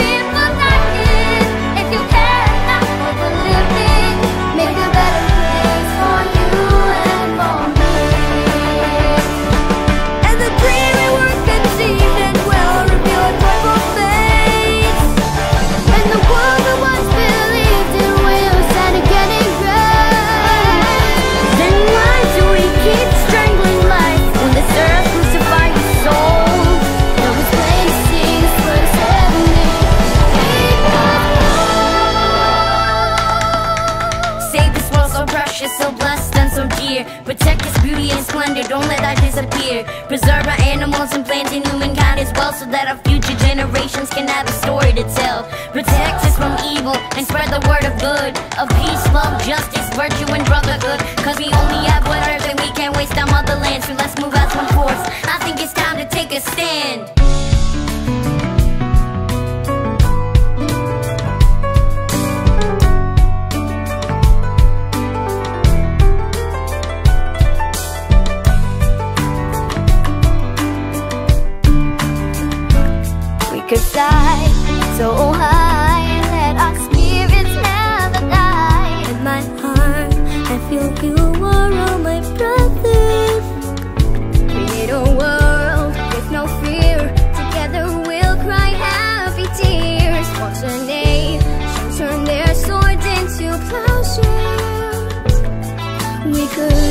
people dying. If you care not for the living, make a better place for you and for me. And the dream we were conceived and will reveal a joyful face. And the world that once believed in will stand again in grace. Then why do we keep strangling life when this earth crucified the soul? It was plain to see this was heavenly. Save this world so precious, so blessed and so dear. Protect its beauty and splendor, don't let that disappear. Preserve our animals and plants and humankind as well, so that our future generations can have a story to tell. Protect us from evil and spread the word of good, of peace, love, justice, virtue and brotherhood. Cause we only have one earth and we can't waste our motherland. So let's move as one force. I think it's time to take a stand. We could fly so high, let our spirits never die. In my heart, I feel you are all my brothers. Create a world with no fear. Together we'll cry happy tears. Watch a nation turn their swords into plowshares. We could